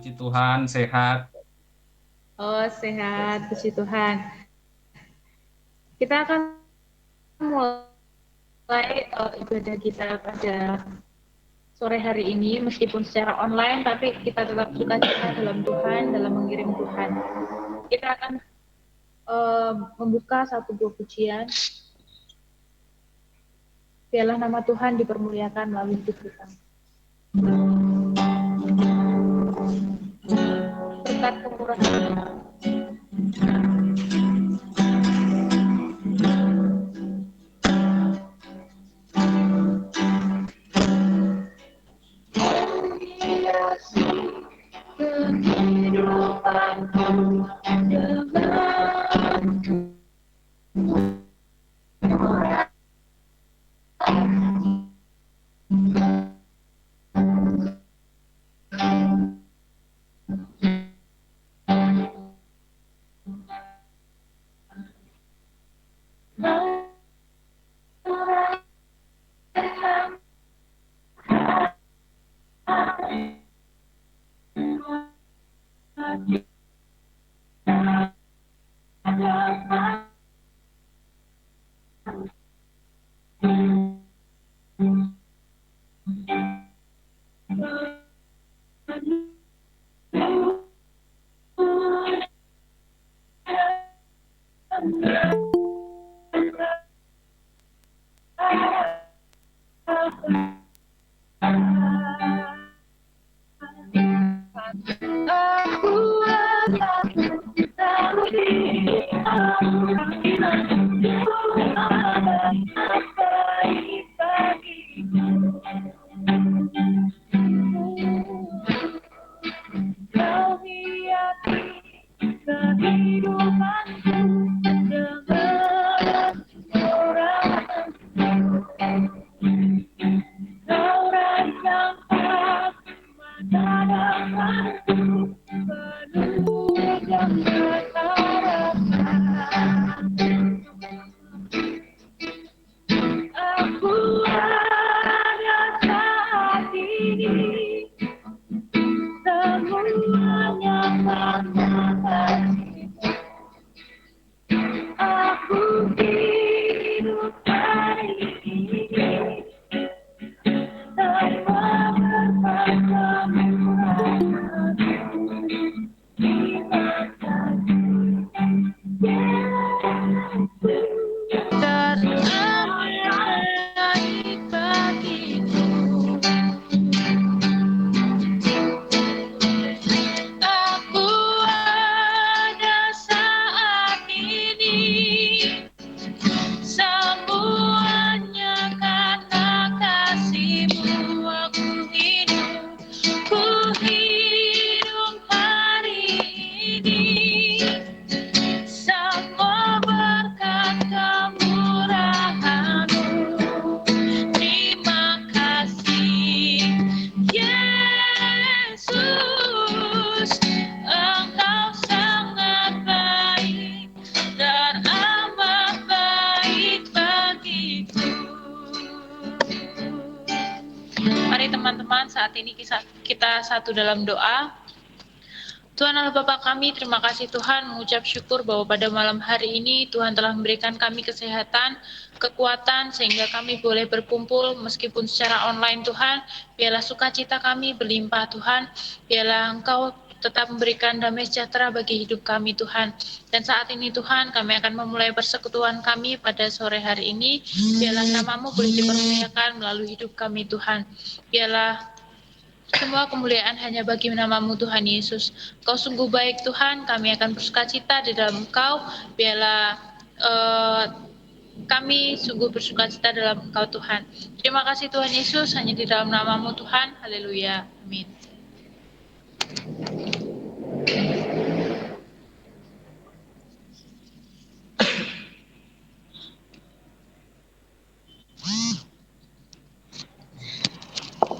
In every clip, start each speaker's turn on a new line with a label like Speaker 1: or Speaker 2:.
Speaker 1: Puji Tuhan, sehat.
Speaker 2: Oh, sehat, puji Tuhan. Kita akan mulai ibadah kita pada sore hari ini, meskipun secara online, tapi kita tetap sukacita dalam Tuhan, dalam mengiring Tuhan. Kita akan membuka satu buah pujian. Biarlah nama Tuhan dipermuliakan melalui hidup kita. Berkat kemurahan kita satu dalam doa. Tuhan Allah Bapa kami, terima kasih Tuhan, mengucap syukur bahwa pada malam hari ini Tuhan telah memberikan kami kesehatan, kekuatan, sehingga kami boleh berkumpul meskipun secara online Tuhan. Biarlah sukacita kami berlimpah Tuhan, biarlah Engkau tetap memberikan damai sejahtera bagi hidup kami Tuhan. Dan saat ini Tuhan, kami akan memulai persekutuan kami pada sore hari ini. Biarlah nama-Mu boleh dipermuliakan melalui hidup kami Tuhan. Biarlah semua kemuliaan hanya bagi nama-Mu Tuhan Yesus. Kau sungguh baik Tuhan, kami akan bersukacita di dalam Engkau. Biarlah kami sungguh bersukacita dalam Engkau Tuhan. Terima kasih Tuhan Yesus, hanya di dalam nama-Mu Tuhan. Haleluya. Amin.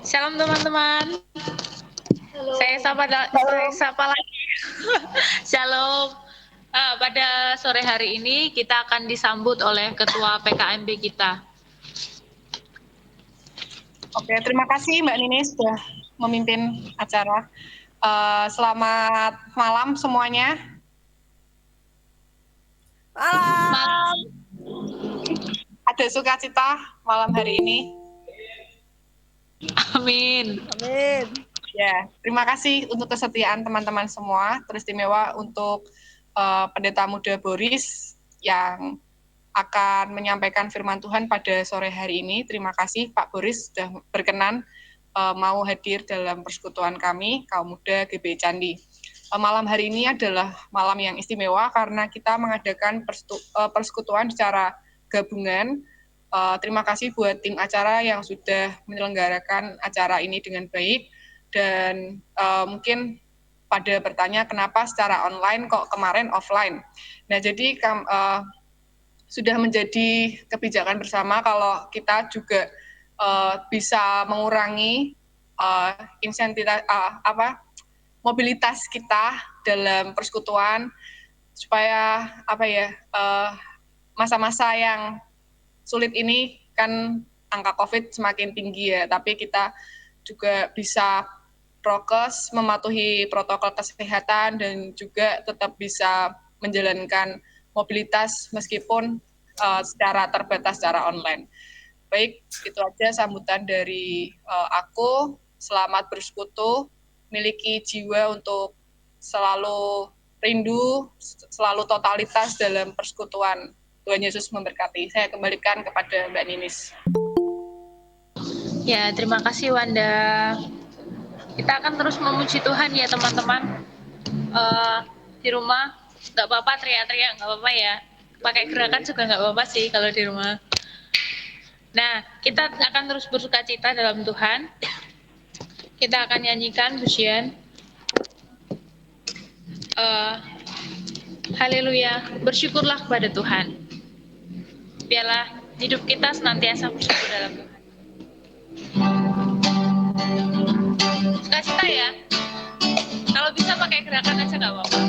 Speaker 2: Shalom teman-teman. Saya sapa lagi. Shalom. Pada sore hari ini kita akan disambut oleh Ketua PKMB kita.
Speaker 3: Oke, terima kasih Mbak Nini sudah memimpin acara.
Speaker 1: Selamat malam semuanya.
Speaker 3: Malam.
Speaker 1: Ada sukacita malam hari ini.
Speaker 2: Amin.
Speaker 3: Amin.
Speaker 1: Ya, terima kasih untuk kesetiaan teman-teman semua, teristimewa untuk Pendeta Muda Boris yang akan menyampaikan firman Tuhan pada sore hari ini. Terima kasih Pak Boris sudah berkenan mau hadir dalam persekutuan kami, kaum muda GBI Candi. Malam hari ini adalah malam yang istimewa karena kita mengadakan persekutuan secara gabungan. Terima kasih buat tim acara yang sudah menyelenggarakan acara ini dengan baik. Dan mungkin pada bertanya kenapa secara online kok kemarin offline. Nah, jadi sudah menjadi kebijakan bersama kalau kita juga bisa mengurangi mobilitas kita dalam persekutuan supaya masa-masa yang sulit ini kan angka COVID semakin tinggi ya, tapi kita juga bisa prokes, mematuhi protokol kesehatan, dan juga tetap bisa menjalankan mobilitas meskipun secara terbatas secara online. Baik, itu aja sambutan dari aku. Selamat bersekutu, miliki jiwa untuk selalu rindu, selalu totalitas dalam persekutuan. Tuhan Yesus memberkati. Saya kembalikan kepada Mbak Ninis.
Speaker 2: Ya, terima kasih Wanda. Kita akan terus memuji Tuhan ya teman-teman. Di rumah nggak apa-apa teriak-teriak, nggak apa-apa ya. Pakai gerakan juga nggak apa-apa sih kalau di rumah. Nah, kita akan terus bersukacita dalam Tuhan. Kita akan nyanyikan pujian Haleluya, bersyukurlah kepada Tuhan. Biarlah hidup kita senantiasa bersyukur dalam Tuhan. Sukacita ya. Kalau bisa pakai gerakan aja nggak apa-apa.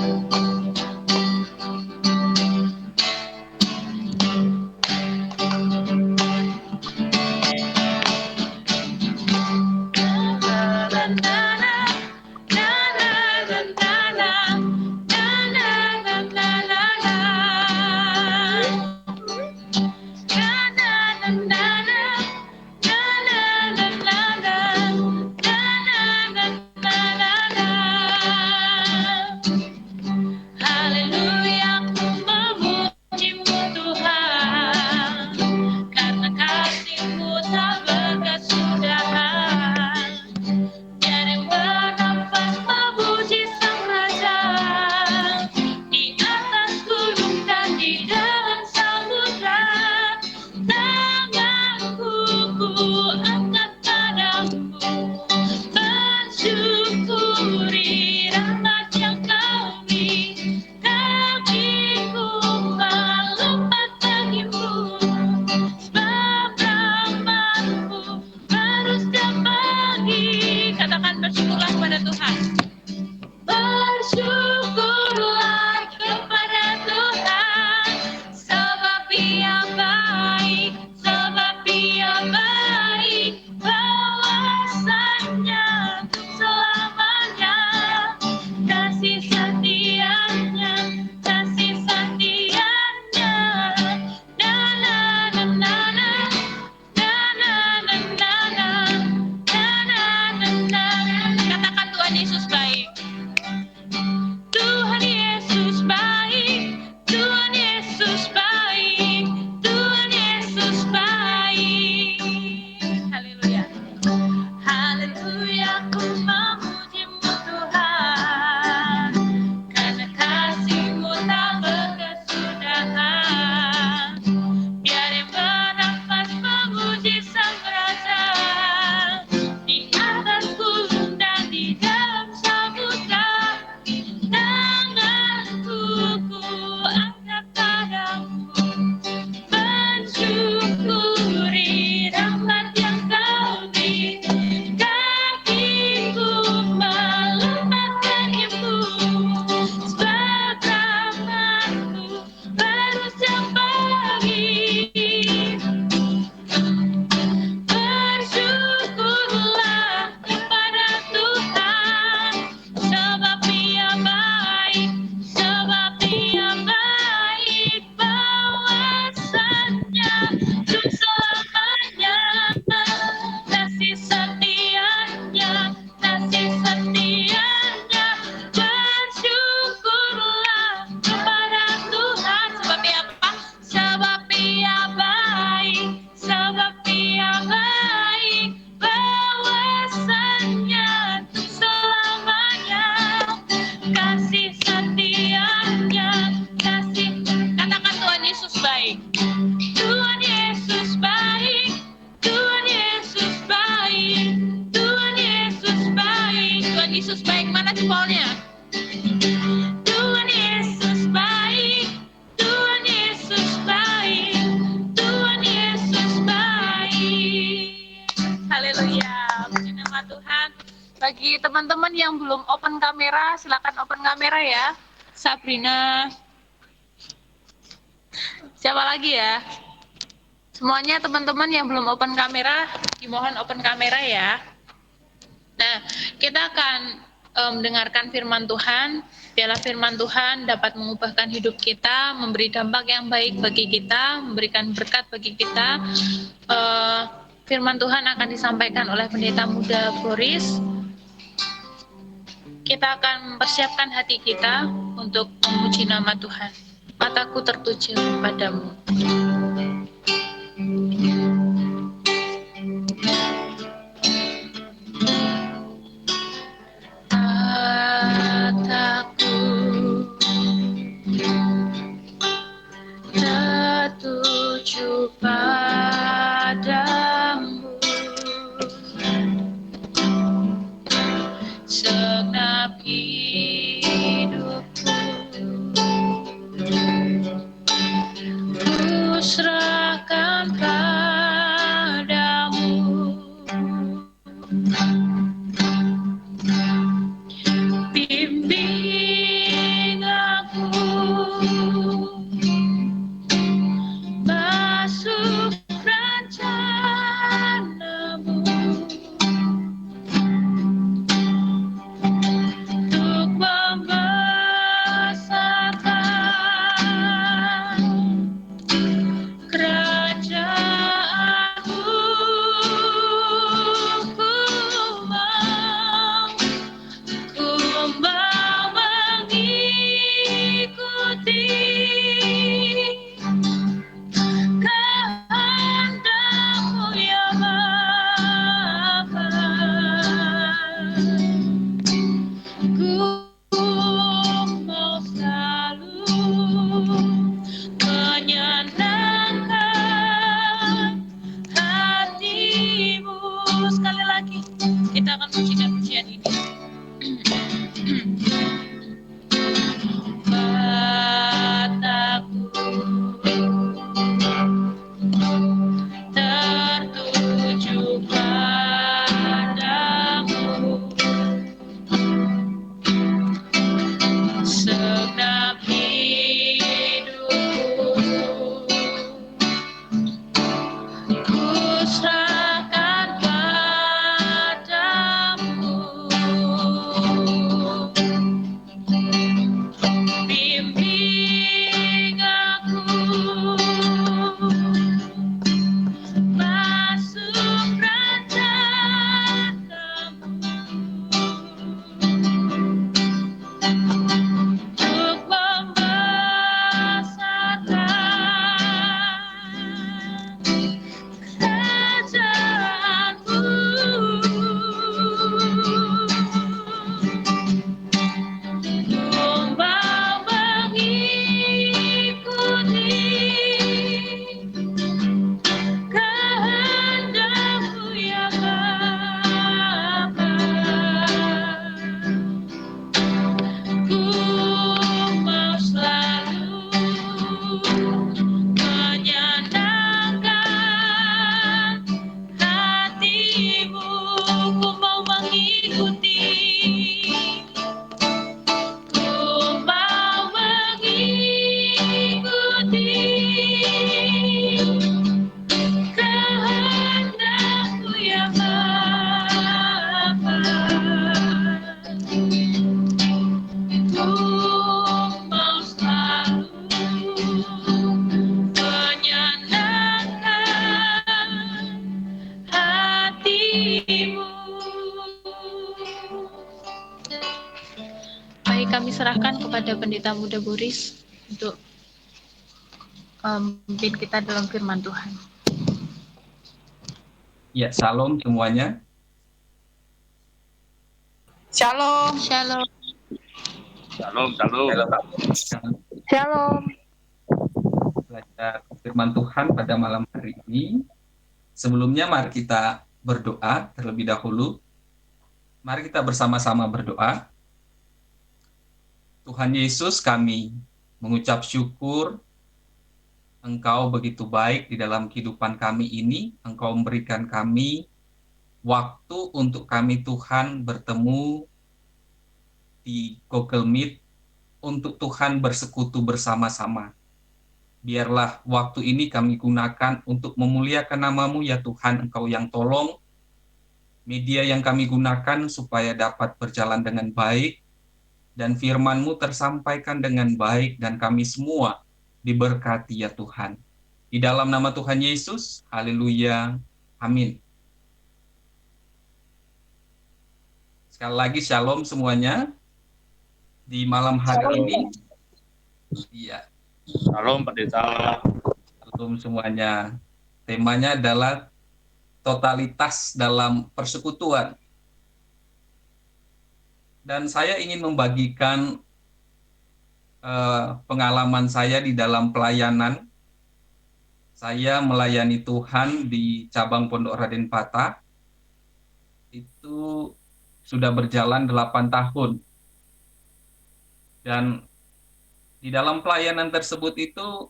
Speaker 2: jempolnya. Tuhan Yesus baik, Tuhan Yesus baik, Tuhan Yesus baik. Haleluya, puji nama Tuhan. Bagi teman-teman yang belum open kamera, silakan open kamera ya. Sabrina. Siapa lagi ya? Semuanya teman-teman yang belum open kamera, dimohon open kamera ya. Nah, kita akan mendengarkan firman Tuhan. Biarlah firman Tuhan dapat mengubahkan hidup kita, memberi dampak yang baik bagi kita, memberikan berkat bagi kita. Firman Tuhan akan disampaikan oleh pendeta muda Boris. Kita akan mempersiapkan hati kita untuk memuji nama Tuhan. Mataku tertuju padamu. Mataku tertuju padamu, segenap hidupku ku serahkan padamu. Bimbing aku masuk rencanamu, untuk membesarkan kerajaanmu. Ku mau mengikuti kehendak-Mu ya Bapa. Ku mau selalu menyenangkan hati-Mu. Sekali lagi kita akan pujikan pujian ini. Mataku tertuju padamu, segenap hidupku ku serahkan padamu. Bimbing aku masuk rencana-Mu, untuk membesarkan kerajaan-Mu. Ku mau mengikuti kehendak-Mu ya Bapa. Ku mau selalu menyenangkan hati-Mu. Ku mau mengikuti, ku mau mengikuti kehendak-Mu ya Bapa. Ku mau selalu menyenangkan hati-Mu. Baik, kami serahkan kepada pendeta muda Boris untuk memimpin kita dalam firman Tuhan.
Speaker 4: Ya, salam semuanya.
Speaker 1: Shalom.
Speaker 2: Shalom.
Speaker 5: Shalom, shalom.
Speaker 3: Shalom.
Speaker 4: Belajar firman Tuhan pada malam hari ini. Sebelumnya mari kita berdoa terlebih dahulu. Mari kita bersama-sama berdoa. Tuhan Yesus, kami mengucap syukur Engkau begitu baik di dalam kehidupan kami ini. Engkau memberikan kami waktu untuk kami Tuhan bertemu di Google Meet untuk Tuhan bersekutu bersama-sama. Biarlah waktu ini kami gunakan untuk memuliakan nama-Mu ya Tuhan, Engkau yang tolong media yang kami gunakan supaya dapat berjalan dengan baik dan firman-Mu tersampaikan dengan baik dan kami semua diberkati ya Tuhan. Di dalam nama Tuhan Yesus, haleluya, amin. Sekali lagi shalom semuanya. Di malam hari ini, iya,
Speaker 5: Shalom Pendeta.
Speaker 4: shalom semuanya. Temanya adalah totalitas dalam persekutuan. Dan saya ingin membagikan pengalaman saya di dalam pelayanan. Saya melayani Tuhan di cabang Pondok Raden Patah. Itu sudah berjalan 8 tahun. Dan di dalam pelayanan tersebut itu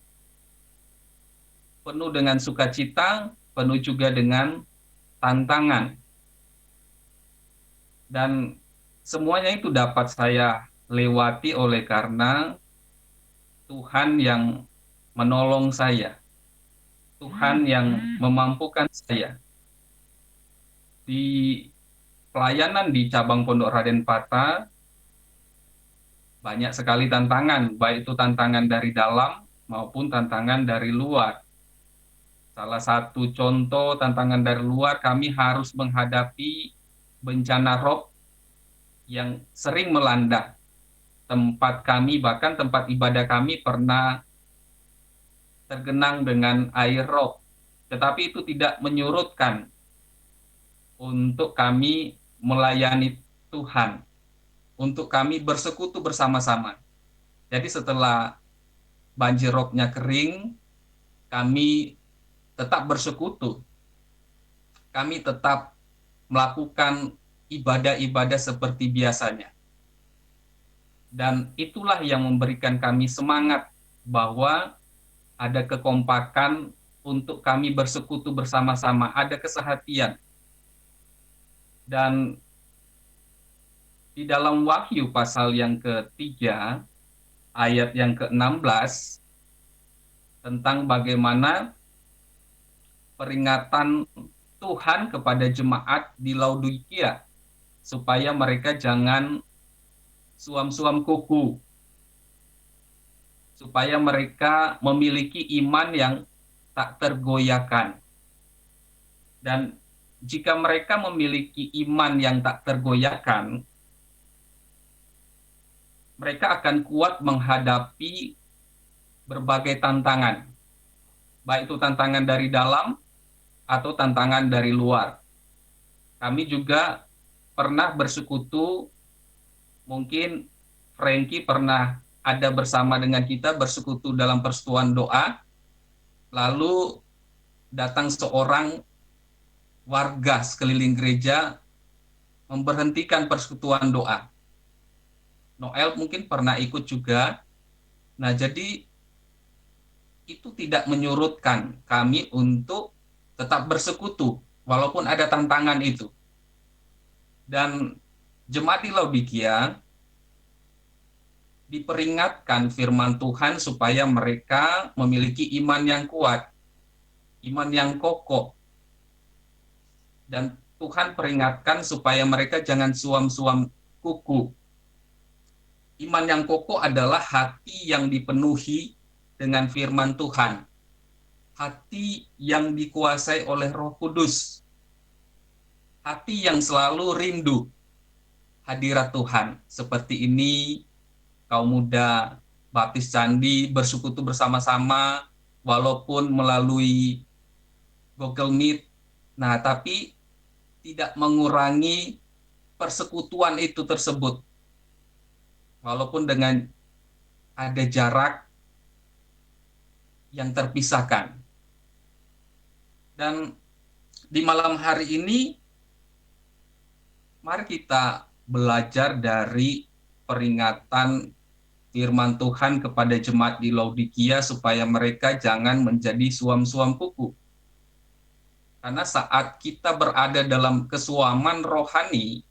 Speaker 4: penuh dengan sukacita, penuh juga dengan tantangan. Dan semuanya itu dapat saya lewati oleh karena Tuhan yang menolong saya. Tuhan yang memampukan saya. Di pelayanan di cabang Pondok Raden Patah, banyak sekali tantangan, baik itu tantangan dari dalam maupun tantangan dari luar. Salah satu contoh tantangan dari luar, kami harus menghadapi bencana rob yang sering melanda tempat kami, bahkan tempat ibadah kami pernah tergenang dengan air rob. Tetapi itu tidak menyurutkan untuk kami melayani Tuhan, untuk kami bersekutu bersama-sama. Jadi setelah banjir robnya kering, kami tetap bersekutu. Kami tetap melakukan ibadah-ibadah seperti biasanya. Dan itulah yang memberikan kami semangat bahwa ada kekompakan untuk kami bersekutu bersama-sama, ada kesehatian. Dan di dalam Wahyu pasal yang ketiga, ayat yang ke-16, tentang bagaimana peringatan Tuhan kepada jemaat di Laodikia, supaya mereka jangan suam-suam kuku, supaya mereka memiliki iman yang tak tergoyahkan. Dan jika mereka memiliki iman yang tak tergoyahkan, mereka akan kuat menghadapi berbagai tantangan, baik itu tantangan dari dalam atau tantangan dari luar. Kami juga pernah bersekutu, mungkin Frankie pernah ada bersama dengan kita bersekutu dalam persekutuan doa, lalu datang seorang warga sekeliling gereja memberhentikan persekutuan doa. Noel mungkin pernah ikut juga. Nah, jadi itu tidak menyurutkan kami untuk tetap bersekutu walaupun ada tantangan itu. Dan jemaat di Laodikia diperingatkan firman Tuhan supaya mereka memiliki iman yang kuat, iman yang kokoh. Dan Tuhan peringatkan supaya mereka jangan suam-suam kuku. Iman yang kokoh adalah hati yang dipenuhi dengan firman Tuhan. Hati yang dikuasai oleh Roh Kudus. Hati yang selalu rindu hadirat Tuhan. Seperti ini, kaum muda Baptis Candi bersekutu bersama-sama, walaupun melalui Google Meet. Nah, tapi tidak mengurangi persekutuan itu tersebut. Walaupun dengan ada jarak yang terpisahkan. Dan di malam hari ini, mari kita belajar dari peringatan firman Tuhan kepada jemaat di Laodikia supaya mereka jangan menjadi suam-suam kuku. Karena saat kita berada dalam kesuaman rohani,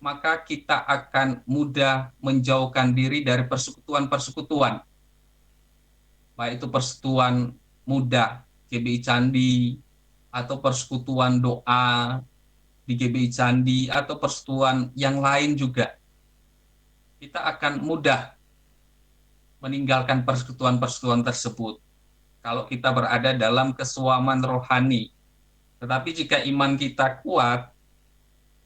Speaker 4: maka kita akan mudah menjauhkan diri dari persekutuan-persekutuan. Baik itu persekutuan muda GBI Candi, atau persekutuan doa di GBI Candi, atau persekutuan yang lain juga. Kita akan mudah meninggalkan persekutuan-persekutuan tersebut kalau kita berada dalam kesuaman rohani. Tetapi jika iman kita kuat,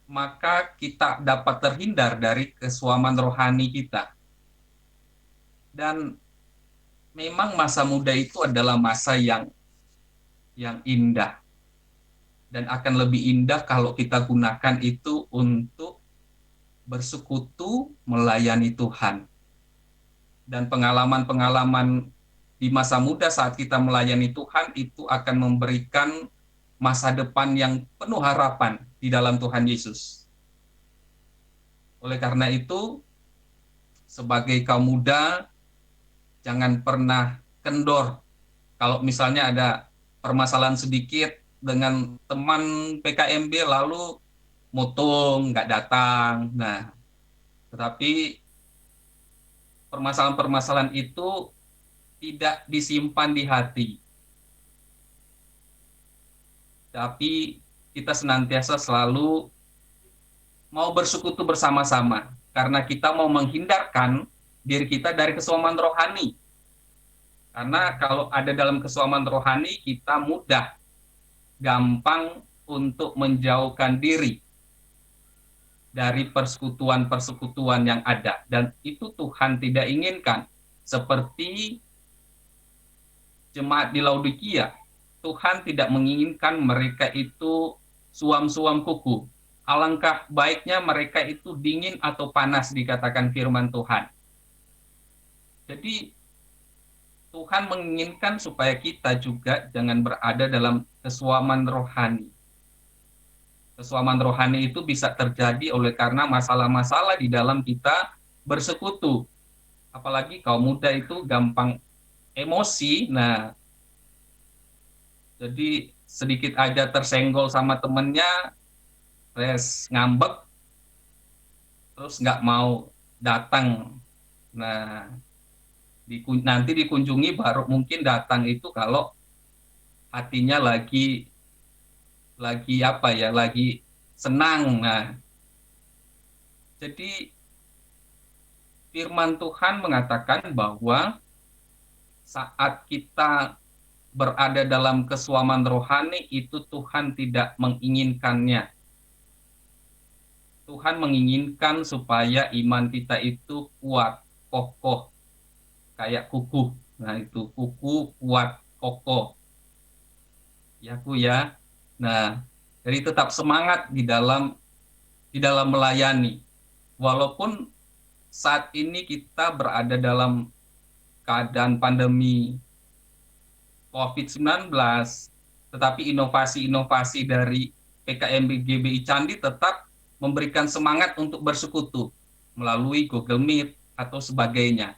Speaker 4: maka kita dapat terhindar dari kesuaman rohani kita. Dan memang masa muda itu adalah masa yang indah. Dan akan lebih indah kalau kita gunakan itu untuk bersekutu melayani Tuhan. Dan pengalaman-pengalaman di masa muda saat kita melayani Tuhan itu akan memberikan masa depan yang penuh harapan di dalam Tuhan Yesus. Oleh karena itu, sebagai kaum muda, jangan pernah kendor. Kalau misalnya ada permasalahan sedikit dengan teman PKMB lalu mutung, nggak datang. Nah, tetapi permasalahan-permasalahan itu tidak disimpan di hati. Tapi kita senantiasa selalu mau bersekutu bersama-sama. Karena kita mau menghindarkan diri kita dari kesuaman rohani. Karena kalau ada dalam kesuaman rohani, kita mudah, gampang untuk menjauhkan diri dari persekutuan-persekutuan yang ada. Dan itu Tuhan tidak inginkan. Seperti jemaat di Laodikia, Tuhan tidak menginginkan mereka itu suam-suam kuku. Alangkah baiknya mereka itu dingin atau panas, dikatakan firman Tuhan. Jadi Tuhan menginginkan supaya kita juga jangan berada dalam kesuaman rohani. Kesuaman rohani itu bisa terjadi oleh karena masalah-masalah di dalam kita bersekutu. Apalagi kaum muda itu gampang emosi. Nah, jadi sedikit aja tersenggol sama temennya, terus ngambek, terus nggak mau datang. Nah, nanti dikunjungi baru mungkin datang itu kalau hatinya lagi apa ya, lagi senang. Nah, jadi firman Tuhan mengatakan bahwa saat kita berada dalam kesuaman rohani itu Tuhan tidak menginginkannya. Tuhan menginginkan supaya iman kita itu kuat, kokoh, kayak kuku. Nah, itu kuku kuat, kokoh. Ya, Bu ya. Nah, jadi tetap semangat di dalam melayani. Walaupun saat ini kita berada dalam keadaan pandemi COVID-19, tetapi inovasi-inovasi dari PKMB GBI Candi tetap memberikan semangat untuk bersekutu melalui Google Meet atau sebagainya.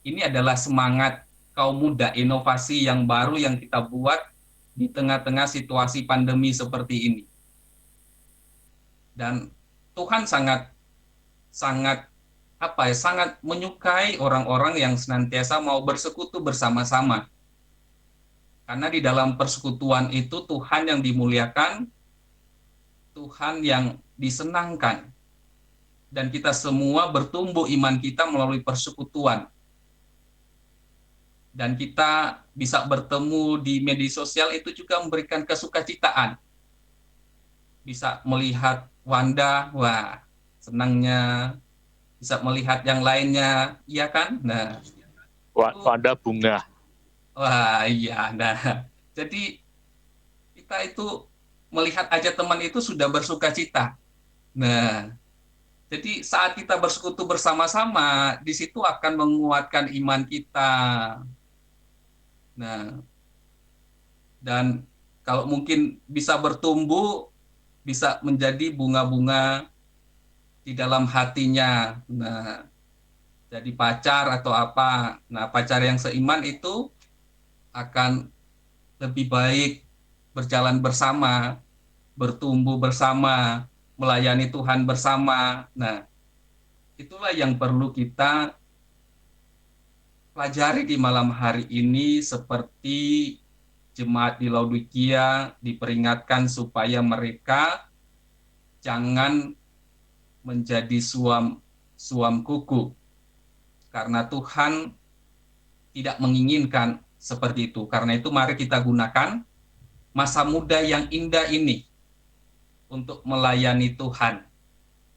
Speaker 4: Ini adalah semangat kaum muda, inovasi yang baru yang kita buat di tengah-tengah situasi pandemi seperti ini. Dan Tuhan sangat menyukai orang-orang yang senantiasa mau bersekutu bersama-sama. Karena di dalam persekutuan itu Tuhan yang dimuliakan, Tuhan yang disenangkan. Dan kita semua bertumbuh iman kita melalui persekutuan. Dan kita bisa bertemu di media sosial itu juga memberikan kesukacitaan. Bisa melihat Wanda, wah senangnya. Bisa melihat yang lainnya, iya kan? Nah,
Speaker 5: Wanda bunga.
Speaker 4: wah iya, nah jadi kita itu melihat aja teman itu sudah bersuka cita. Nah, jadi saat kita bersekutu bersama-sama, di situ akan menguatkan iman kita. Nah, dan kalau mungkin bisa bertumbuh, bisa menjadi bunga-bunga di dalam hatinya. Nah, jadi pacar atau apa. Nah, pacar yang seiman itu akan lebih baik berjalan bersama, bertumbuh bersama, melayani Tuhan bersama. Nah, itulah yang perlu kita pelajari di malam hari ini, seperti jemaat di Laodikia diperingatkan supaya mereka jangan menjadi suam kuku, karena Tuhan tidak menginginkan seperti itu. Karena itu mari kita gunakan masa muda yang indah ini untuk melayani Tuhan.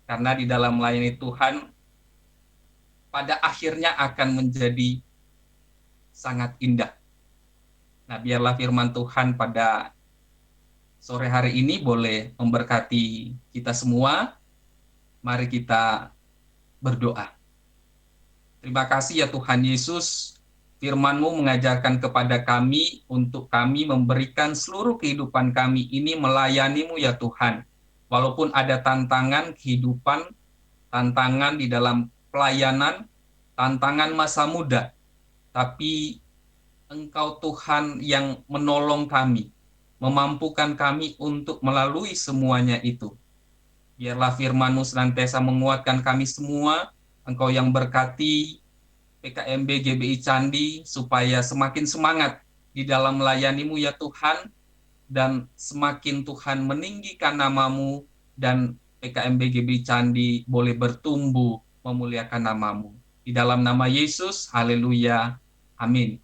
Speaker 4: Karena di dalam melayani Tuhan pada akhirnya akan menjadi sangat indah. Nah, biarlah firman Tuhan pada sore hari ini boleh memberkati kita semua. Mari kita berdoa. Terima kasih ya Tuhan Yesus, firman-Mu mengajarkan kepada kami untuk kami memberikan seluruh kehidupan kami ini melayani-Mu ya Tuhan. Walaupun ada tantangan kehidupan, tantangan di dalam pelayanan, tantangan masa muda, tapi Engkau Tuhan yang menolong kami, memampukan kami untuk melalui semuanya itu. Biarlah firman-Mu senantiasa menguatkan kami semua. Engkau yang berkati PKMB GBI Candi supaya semakin semangat di dalam melayani-Mu ya Tuhan, dan semakin Tuhan meninggikan nama-Mu, dan PKMB GBI Candi boleh bertumbuh memuliakan nama-Mu. Di dalam nama Yesus, haleluya, amin.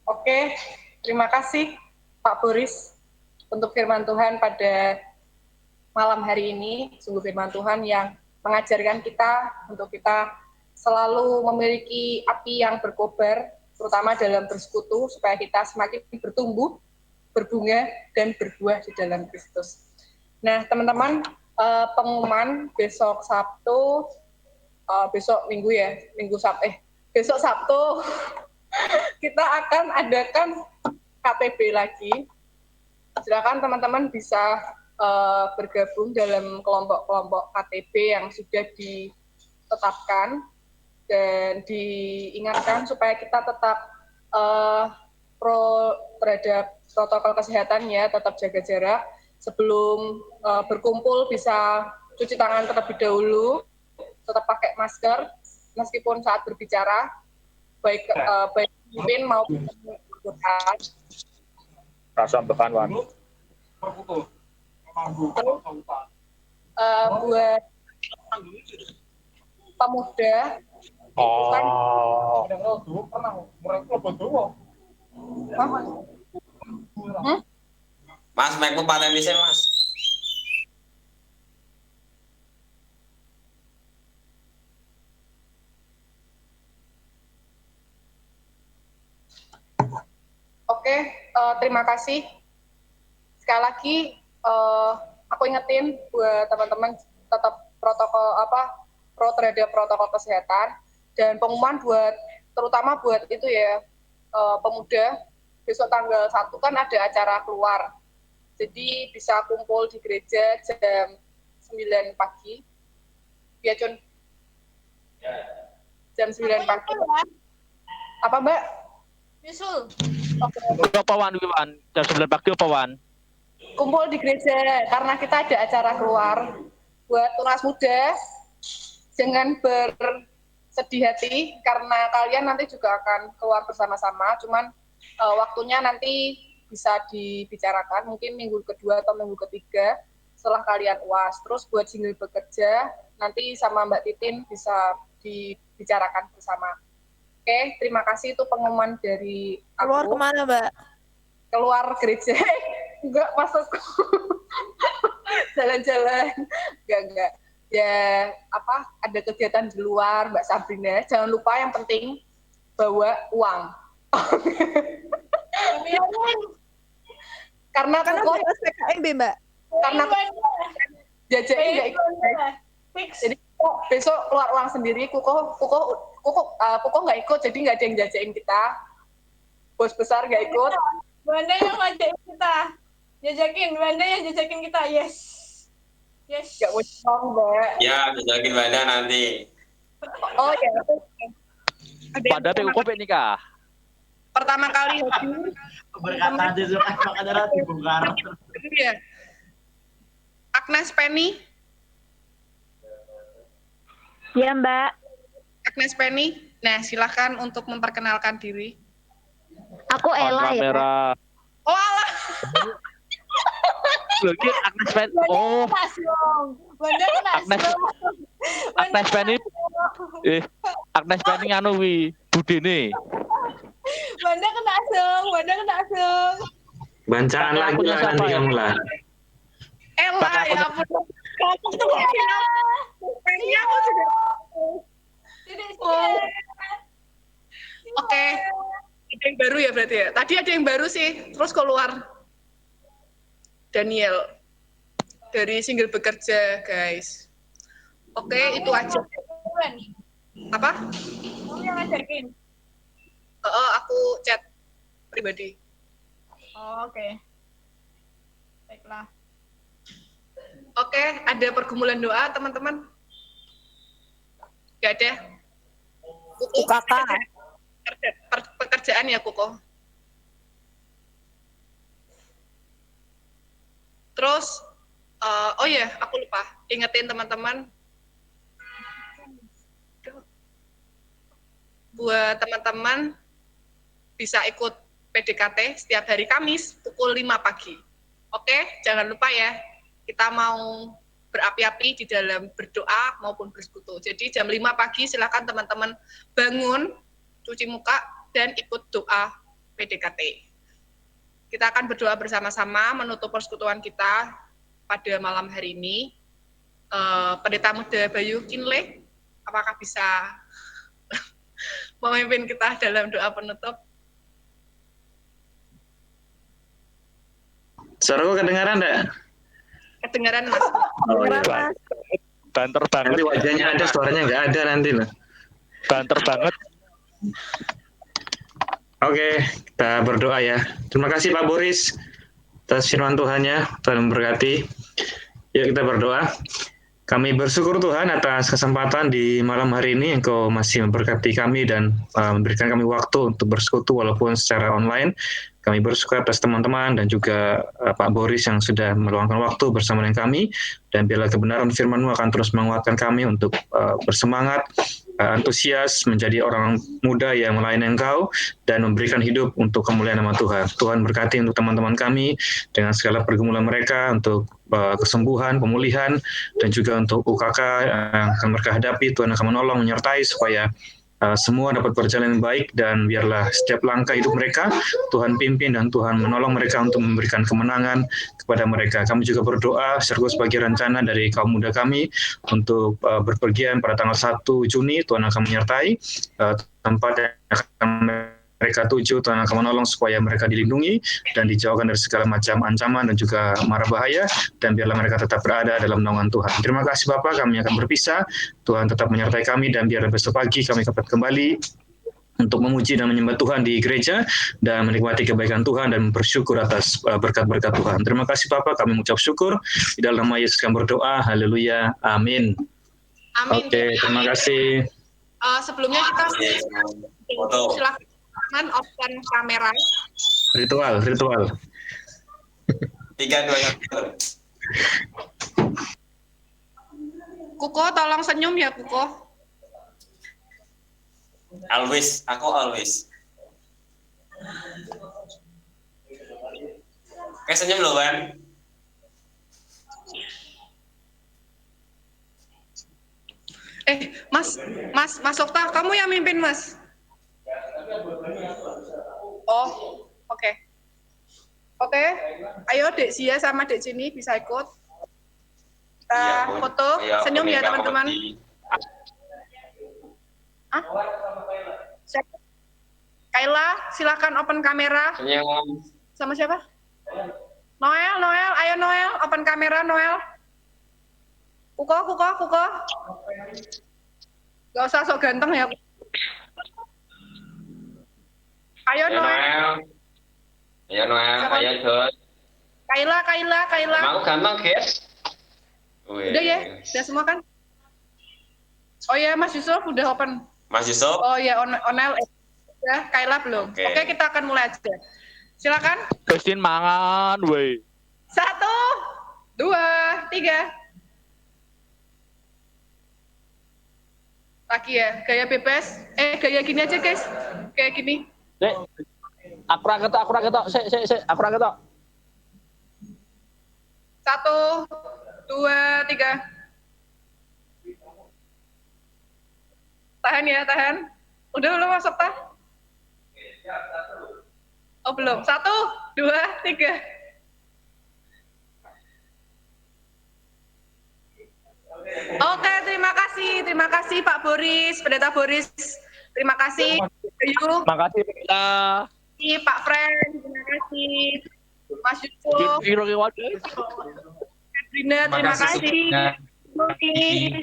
Speaker 1: Oke, terima kasih Pak Boris untuk firman Tuhan pada malam hari ini. Sungguh firman Tuhan yang mengajarkan kita untuk kita selalu memiliki api yang berkobar, terutama dalam bersekutu, supaya kita semakin bertumbuh, berbunga, dan berbuah di dalam Kristus. Nah, teman-teman, pengumuman besok Sabtu, besok Minggu ya, besok Sabtu, kita akan adakan KTB lagi. Silakan teman-teman bisa bergabung dalam kelompok-kelompok KTB yang sudah ditetapkan, dan diingatkan supaya kita tetap terhadap protokol kesehatan ya, tetap jaga jarak. Sebelum berkumpul bisa cuci tangan terlebih dahulu, tetap pakai masker meskipun saat berbicara, baik pemimpin maupun anggota.
Speaker 5: Rasa bekan wan.
Speaker 1: Buat pemuda,
Speaker 6: Mas, mic-mu paten dhisik, Mas.
Speaker 1: Oke, terima kasih. Sekali lagi, aku ingetin buat teman-teman tetap pro terhadap protokol kesehatan, dan pengumuman terutama buat itu ya, pemuda, besok tanggal 1 kan ada acara keluar. Jadi bisa kumpul di gereja jam 9 pagi. Ya, Jun? Jam 9 pagi. Apa, Mbak?
Speaker 7: Nyusul.
Speaker 5: Apa wan? Jam 9 pagi apa wan?
Speaker 1: Kumpul di gereja karena kita ada acara keluar. Buat tunas muda, jangan bersedih hati karena kalian nanti juga akan keluar bersama-sama. Cuman waktunya nanti bisa dibicarakan mungkin minggu kedua atau minggu ketiga setelah kalian UAS. Terus buat single bekerja nanti sama Mbak Titin bisa dibicarakan bersama. Oke, terima kasih, itu pengumuman dari aku.
Speaker 7: Keluar kemana, Mbak?
Speaker 1: Keluar gereja. Enggak, maksudku jalan-jalan. Enggak. Ya, ada kegiatan di luar, Mbak Sabrina. Jangan lupa yang penting bawa uang. Karena
Speaker 7: bebas PKMB, Mbak.
Speaker 1: Karena jajan enggak ikut. Jadi besok keluar uang sendiri. Kuko nggak ikut, jadi nggak ada yang jajain kita. Bos besar nggak ikut.
Speaker 7: Mana yang ngajakin kita? Jajakin, Wanda ya jajakin kita, yes. Yes.
Speaker 1: Gak bohong, Mbak.
Speaker 6: Ya, jajakin Wanda nanti.
Speaker 1: Oh ya. Ada yang
Speaker 5: Pada PU Kopek nikah.
Speaker 1: pertama kali hadir.
Speaker 8: Berkata aja surat makanya nanti bongkar.
Speaker 1: Iya. Agnes Penny.
Speaker 3: Ya, Mbak.
Speaker 1: Agnes Penny. Nah, silakan untuk memperkenalkan diri.
Speaker 3: Aku Ella ya.
Speaker 5: Kamera.
Speaker 1: Oh, alah.
Speaker 5: Loh, ini Agnes Pen. Oh,
Speaker 7: Wanda kena
Speaker 5: Agnes.
Speaker 7: slow.
Speaker 5: Agnes Penny. Agnes Penny anu wi budene.
Speaker 7: Wanda kena asem.
Speaker 6: Bancaan
Speaker 5: Pakai
Speaker 6: lagi
Speaker 5: akunnya
Speaker 6: lah
Speaker 5: siapa
Speaker 6: nanti
Speaker 5: ya?
Speaker 6: kamu lah.
Speaker 1: Ella,
Speaker 5: Pakai
Speaker 1: ya ampun. Kamu tuh final. Penny aku juga.
Speaker 7: Tidak
Speaker 1: Oh. Oke. Ada yang baru ya berarti ya? Tadi ada yang baru sih, terus keluar. Daniel. Dari single bekerja, guys. Oke, itu aja. Apa?
Speaker 7: Kamu yang ngajakin.
Speaker 1: Aku chat pribadi.
Speaker 7: Oh, oke. Baiklah.
Speaker 1: Oke, ada pergumulan doa, teman-teman? Gak ada?
Speaker 7: Kakak.
Speaker 1: Pekerjaan ya, Kuko. Terus, oh ya, aku lupa. Ingetin teman-teman. Buat teman-teman bisa ikut PDKT setiap hari Kamis pukul 5 pagi. Oke, jangan lupa ya. Kita mau berapi-api di dalam berdoa maupun bersekutu. Jadi jam 5 pagi silakan teman-teman bangun, cuci muka, dan ikut doa PDKT. Kita akan berdoa bersama-sama menutup persekutuan kita pada malam hari ini. Pendeta Muda Bayu Kinle, apakah bisa memimpin kita dalam doa penutup?
Speaker 6: Suaraku kedengaran enggak?
Speaker 1: Kedengaran, Mas?
Speaker 6: Oh, iya.
Speaker 5: Banter banget.
Speaker 6: Nanti wajahnya ada, suaranya nggak ada nanti loh.
Speaker 5: Banter banget.
Speaker 6: Oke, kita berdoa ya. Terima kasih Pak Boris atas firman Tuhannya. Tuhan memberkati. Yuk kita berdoa. Kami bersyukur Tuhan atas kesempatan di malam hari ini Engkau masih memberkati kami dan memberikan kami waktu untuk bersekutu walaupun secara online. Kami bersyukur atas teman-teman dan juga Pak Boris yang sudah meluangkan waktu bersama dengan kami, dan biarlah kebenaran firman-Mu akan terus menguatkan kami untuk bersemangat, antusias menjadi orang muda yang melayani Engkau dan memberikan hidup untuk kemuliaan nama Tuhan. Tuhan berkati untuk teman-teman kami dengan segala pergumulan mereka, untuk kesembuhan, pemulihan, dan juga untuk UKK yang akan mereka hadapi. Tuhan akan menolong, menyertai supaya semua dapat berjalan dengan baik, dan biarlah setiap langkah hidup mereka Tuhan pimpin dan Tuhan menolong mereka untuk memberikan kemenangan kepada mereka. Kami juga berdoa sebagai rencana dari kaum muda kami untuk berpergian pada tanggal 1 Juni. Tuhan akan menyertai tempat yang akan mereka tuju. Tuhan akan menolong supaya mereka dilindungi dan dijauhkan dari segala macam ancaman dan juga mara bahaya, dan biarlah mereka tetap berada dalam naungan Tuhan. Terima kasih Bapak, kami akan berpisah. Tuhan tetap menyertai kami, dan biarlah besok pagi kami dapat kembali untuk memuji dan menyembah Tuhan di gereja dan menikmati kebaikan Tuhan dan bersyukur atas berkat-berkat Tuhan. Terima kasih Bapak, kami mengucap syukur di dalam nama Yesus kami berdoa. Haleluya. Amin.
Speaker 1: Amin.
Speaker 6: Oke, terima kasih.
Speaker 1: Sebelumnya kita silakan open kamera.
Speaker 6: Ritual. 3, 2, 1.
Speaker 1: Kuko, tolong senyum ya, Kuko.
Speaker 6: Always, aku always. Kayak senyum loh, Wan.
Speaker 1: Mas Okta, kamu yang mimpin, Mas? Oh, oke. Oke, ayo Dek Zia sama Dek Cini bisa ikut. Kita foto, senyum ya teman-teman. Kayla, silakan open kamera.
Speaker 6: Senyum.
Speaker 1: Sama siapa? Noel, ayo Noel, open kamera Noel. Kuko. Gak usah sok ganteng ya. Ayo Noel.
Speaker 6: Ayo Noel, ayo Jos.
Speaker 1: Kaila.
Speaker 9: Mau gampang, guys.
Speaker 1: Udah ya? Udah semua kan? Oh ya, Mas Yusuf udah open.
Speaker 9: Mas Yusuf.
Speaker 1: Oh ya, Onel. Ya, Kaila belum. Oke, kita akan mulai aja. Silakan.
Speaker 5: Christine mangan, woi.
Speaker 1: 1, 2, 3. Lagi ya, gaya bebas. Gaya gini aja guys. Kayak gini.
Speaker 5: Aku ra ketok. Sik, aku ra ketok.
Speaker 1: 1, 2, 3. Tahan ya, tahan. Udah belum masuk tah? Oh belum. 1, 2, 3. Oke, terima kasih Pak Boris, Pendeta Boris. Terima kasih, Ayu.
Speaker 5: Makasih Pendeta.
Speaker 1: Pak Fred, terima kasih. Mas Yusuf. Katrina, terima kasih. Terima kasih.